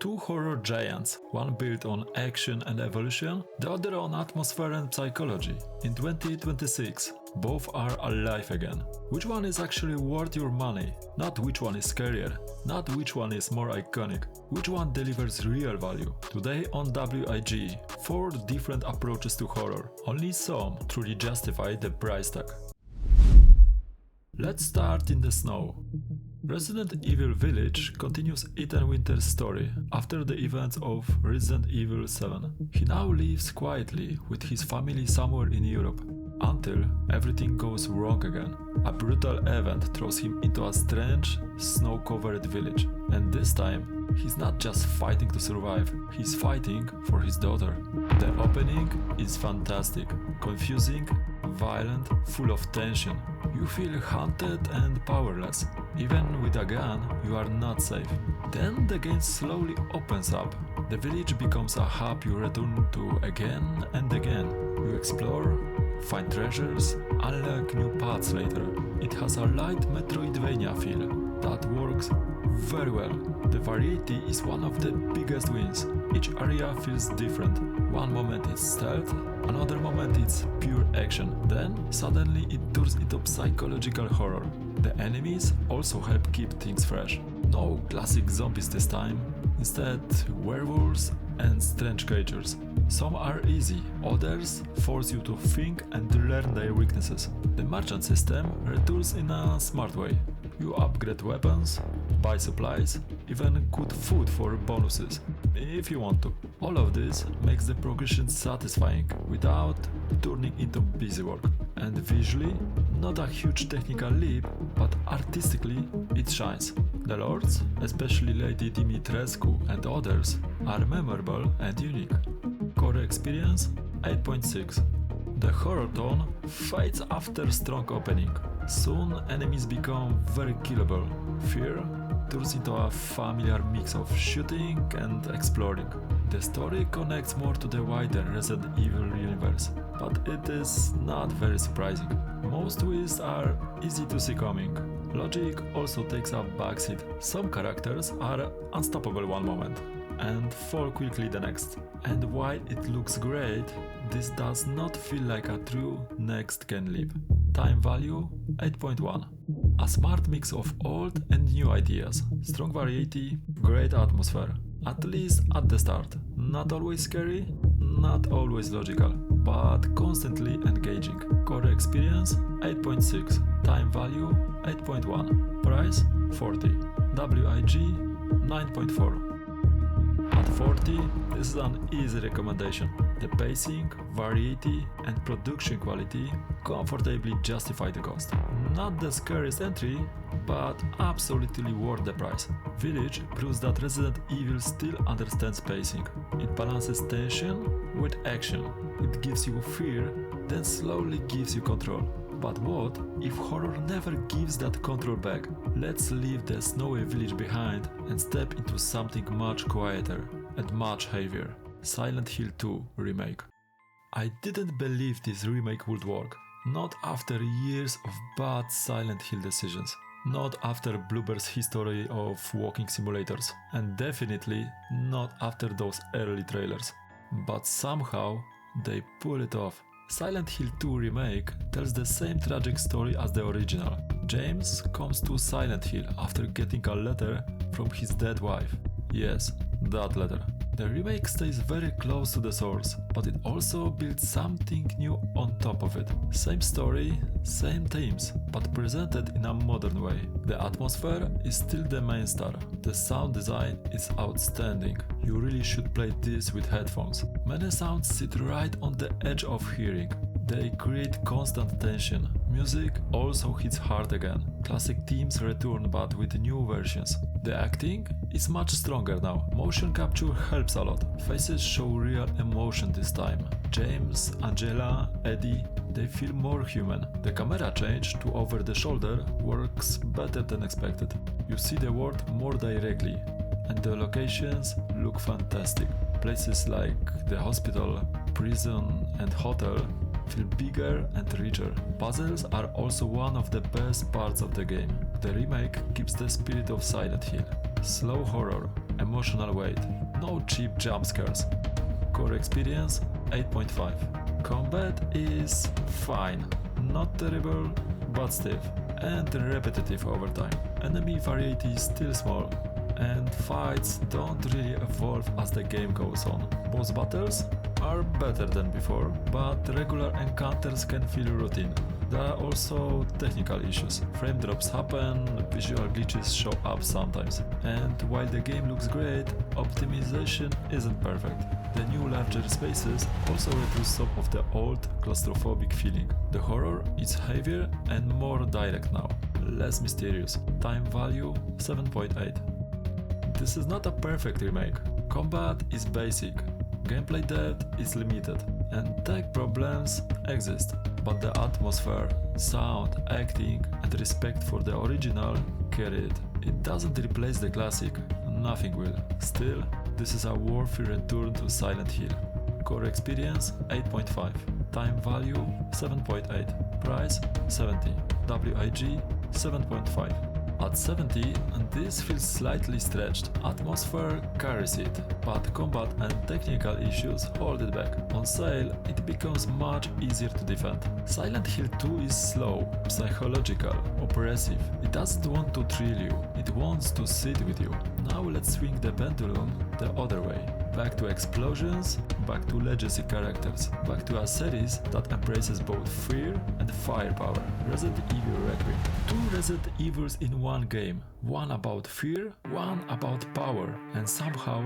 Two horror giants, one built on action and evolution, the other on atmosphere and psychology. In 2026, both are alive again. Which one is actually worth your money? Not which one is scarier, not which one is more iconic, which one delivers real value. Today on WIG, 4 different approaches to horror. Only some truly justify the price tag. Let's start in the snow. Resident Evil Village continues Ethan Winters' story after the events of Resident Evil 7. He now lives quietly with his family somewhere in Europe, until everything goes wrong again. A brutal event throws him into a strange, snow-covered village, and this time, he's not just fighting to survive, he's fighting for his daughter. The opening is fantastic, confusing, violent, full of tension. You feel haunted and powerless. Even with a gun, you are not safe. Then the game slowly opens up. The village becomes a hub you return to again and again. You explore, find treasures, unlock new paths later. It has a light Metroidvania feel that works very well. The variety is one of the biggest wins. Each area feels different. One moment it's stealth, another moment it's pure action. Then suddenly it turns into psychological horror. The enemies also help keep things fresh. No classic zombies this time, instead werewolves and strange creatures. Some are easy, others force you to think and learn their weaknesses. The merchant system returns in a smart way. You upgrade weapons, buy supplies, even good food for bonuses, if you want to. All of this makes the progression satisfying without turning into busy work. And visually, not a huge technical leap, but artistically it shines. The lords, especially Lady Dimitrescu and others, are memorable and unique. Core experience 8.6. The horror tone fades after strong opening. Soon enemies become very killable. Fear turns into a familiar mix of shooting and exploring. The story connects more to the wider Resident Evil universe, but it is not very surprising. Most twists are easy to see coming. Logic also takes a backseat. Some characters are unstoppable one moment and fall quickly the next. And while it looks great, this does not feel like a true next-gen leap. Time value 8.1. A smart mix of old and new ideas, strong variety, great atmosphere, at least at the start. Not always scary, not always logical, but constantly engaging. Core experience 8.6, time value 8.1, price 40, WIG 9.4. At 40, this is an easy recommendation. The pacing, variety, and production quality comfortably justify the cost. Not the scariest entry, but absolutely worth the price. Village proves that Resident Evil still understands pacing. It balances tension with action. It gives you fear, then slowly gives you control. But what if horror never gives that control back? Let's leave the snowy village behind and step into something much quieter and much heavier. Silent Hill 2 Remake. I didn't believe this remake would work. Not after years of bad Silent Hill decisions. Not after Bloober's history of walking simulators. And definitely not after those early trailers. But somehow they pull it off. Silent Hill 2 Remake tells the same tragic story as the original. James comes to Silent Hill after getting a letter from his dead wife. Yes, that letter. The remake stays very close to the source, but it also builds something new on top of it. Same story, same themes, but presented in a modern way. The atmosphere is still the main star. The sound design is outstanding. You really should play this with headphones. Many sounds sit right on the edge of hearing. They create constant tension. Music also hits hard again. Classic themes return but with new versions. The acting is much stronger now. Motion capture helps a lot. Faces show real emotion this time. James, Angela, Eddie, they feel more human. The camera change to over the shoulder works better than expected. You see the world more directly, and the locations look fantastic. Places like the hospital, prison and hotel feel bigger and richer. Puzzles are also one of the best parts of the game. The remake keeps the spirit of Silent Hill. Slow horror, emotional weight, no cheap jump scares. Core experience 8.5. Combat is fine, not terrible, but stiff, and repetitive over time. Enemy variety is still small, and fights don't really evolve as the game goes on. Boss battles are better than before, but regular encounters can feel routine. There are also technical issues. Frame drops happen, visual glitches show up sometimes. And while the game looks great, optimization isn't perfect. The new larger spaces also reduce some of the old claustrophobic feeling. The horror is heavier and more direct now, less mysterious. Time value 7.8. This is not a perfect remake. Combat is basic, gameplay depth is limited, and tech problems exist. But the atmosphere, sound, acting, and respect for the original carry it. It doesn't replace the classic, nothing will. Still, this is a worthy return to Silent Hill. Core experience 8.5. Time value 7.8. Price 70. WIG 7.5. At 70, this feels slightly stretched. Atmosphere carries it, but combat and technical issues hold it back. On sale, it becomes much easier to defend. Silent Hill 2 is slow, psychological, oppressive. It doesn't want to thrill you, it wants to sit with you. Now let's swing the pendulum the other way. Back to explosions, back to legacy characters, back to a series that embraces both fear and firepower. Resident Evil Requiem. 2 Resident Evils in one game. One about fear, one about power, and somehow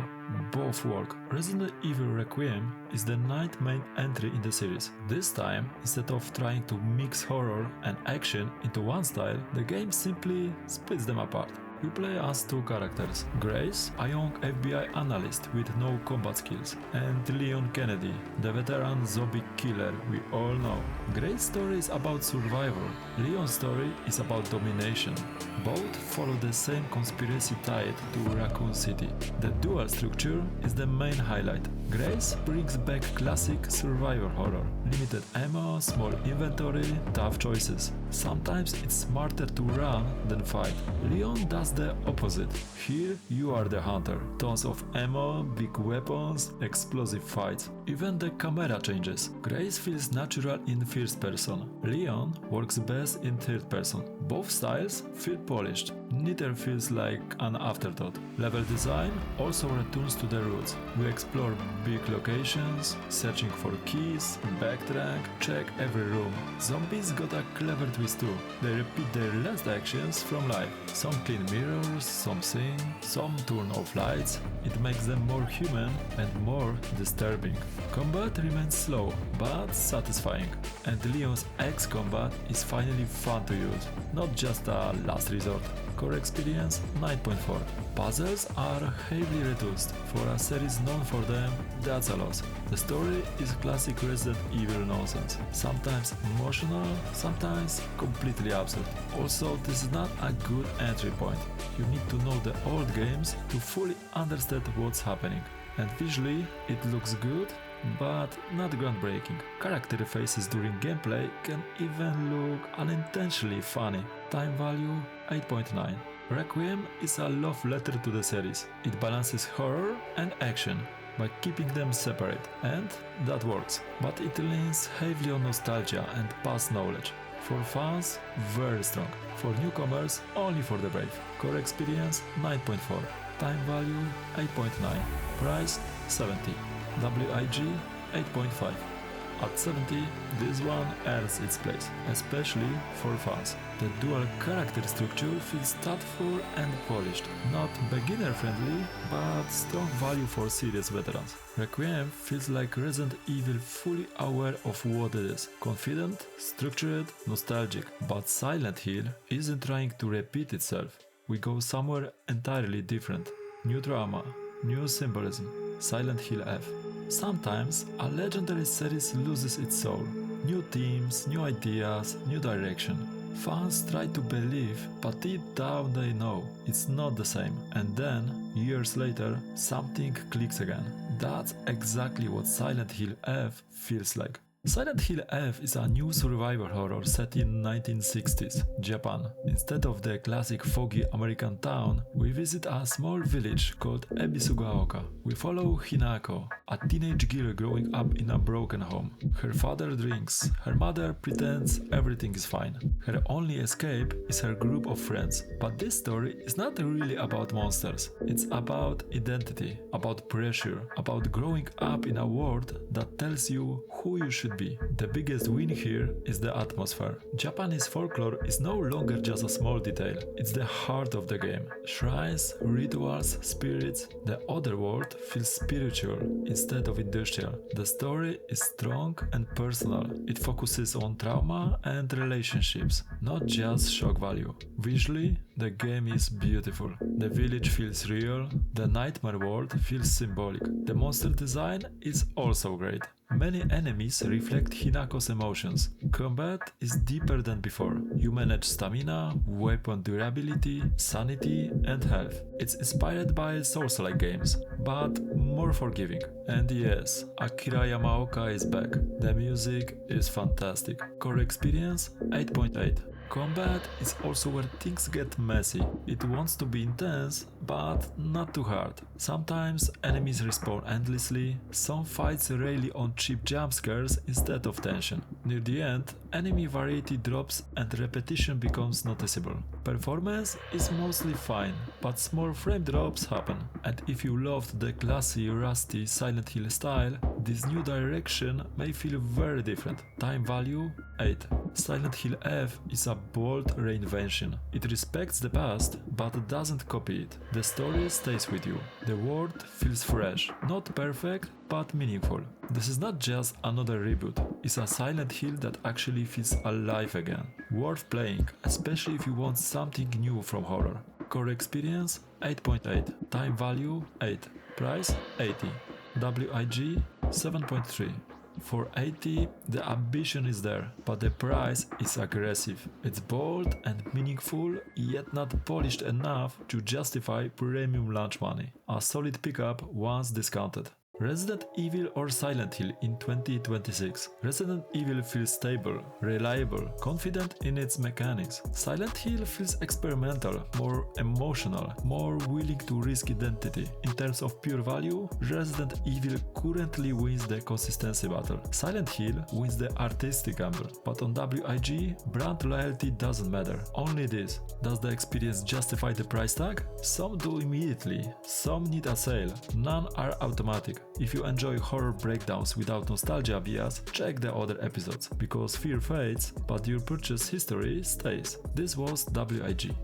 both work. Resident Evil Requiem is the 9th main entry in the series. This time, instead of trying to mix horror and action into one style, the game simply splits them apart. We play as 2 characters, Grace, a young FBI analyst with no combat skills, and Leon Kennedy, the veteran zombie killer we all know. Grace's story is about survival, Leon's story is about domination. Both follow the same conspiracy tied to Raccoon City. The dual structure is the main highlight. Grace brings back classic survival horror, limited ammo, small inventory, tough choices. Sometimes it's smarter to run than fight. Leon does the opposite. Here you are the hunter. Tons of ammo, big weapons, explosive fights. Even the camera changes. Grace feels natural in first person. Leon works best in third person. Both styles feel polished. Neither feels like an afterthought. Level design also returns to the roots. We explore big locations, searching for keys, backtrack, check every room. Zombies got a clever twist too. They repeat their last actions from life. Some clean mirrors, some sing, some turn off lights. It makes them more human and more disturbing. Combat remains slow, but satisfying. And Leon's X combat is finally fun to use, not just a last resort. Core experience 9.4. Puzzles are heavily reduced. For a series known for them, that's a loss. The story is classic Resident Evil nonsense. Sometimes emotional, sometimes completely absurd. Also, this is not a good entry point. You need to know the old games to fully understand what's happening. And visually, it looks good, but not groundbreaking. Character faces during gameplay can even look unintentionally funny. Time value 8.9. Requiem is a love letter to the series. It balances horror and action by keeping them separate, and that works. But it leans heavily on nostalgia and past knowledge. For fans, very strong. For newcomers, only for the brave. Core experience 9.4. Time value 8.9. Price 70. WIG 8.5. At 70, this one earns its place, especially for fans. The dual character structure feels thoughtful and polished, not beginner friendly, but strong value for serious veterans. Requiem feels like Resident Evil fully aware of what it is, confident, structured, nostalgic, but Silent Hill isn't trying to repeat itself. We go somewhere entirely different. New drama, new symbolism, Silent Hill F. Sometimes a legendary series loses its soul. New themes, new ideas, new direction. Fans try to believe, but deep down they know it's not the same. And then, years later, something clicks again. That's exactly what Silent Hill F feels like. Silent Hill F is a new survival horror set in 1960s Japan. Instead of the classic foggy American town, we visit a small village called Ebisugaoka. We follow Hinako, a teenage girl growing up in a broken home. Her father drinks, her mother pretends everything is fine. Her only escape is her group of friends. But this story is not really about monsters. It's about identity, about pressure, about growing up in a world that tells you who you should be. The biggest win here is the atmosphere. Japanese folklore is no longer just a small detail, it's the heart of the game. Shrines, rituals, spirits, the other world feels spiritual instead of industrial. The story is strong and personal. It focuses on trauma and relationships, not just shock value. Visually, the game is beautiful. The village feels real, the nightmare world feels symbolic. The monster design is also great. Many enemies reflect Hinako's emotions. Combat is deeper than before. You manage stamina, weapon durability, sanity, and health. It's inspired by Souls-like games, but more forgiving. And yes, Akira Yamaoka is back. The music is fantastic. Core experience 8.8. Combat is also where things get messy. It wants to be intense, but not too hard. Sometimes enemies respawn endlessly, some fights rely on cheap jump scares instead of tension. Near the end, enemy variety drops and repetition becomes noticeable. Performance is mostly fine, but small frame drops happen. And if you loved the classy, rusty Silent Hill style, this new direction may feel very different. Time value 8. Silent Hill F is a bold reinvention. It respects the past, but doesn't copy it. The story stays with you. The world feels fresh, not perfect, but meaningful. This is not just another reboot, it's a Silent Hill that actually feels alive again. Worth playing, especially if you want something new from horror. Core experience 8.8, time value 8, price 80, WIG 7.3. For 80, the ambition is there, but the price is aggressive. It's bold and meaningful, yet not polished enough to justify premium launch money. A solid pickup once discounted. Resident Evil or Silent Hill in 2026. Resident Evil feels stable, reliable, confident in its mechanics. Silent Hill feels experimental, more emotional, more willing to risk identity. In terms of pure value, Resident Evil currently wins the consistency battle. Silent Hill wins the artistic gamble. But on WIG, brand loyalty doesn't matter. Only this. Does the experience justify the price tag? Some do immediately, some need a sale, none are automatic. If you enjoy horror breakdowns without nostalgia bias, check the other episodes, because fear fades, but your purchase history stays. This was WIG.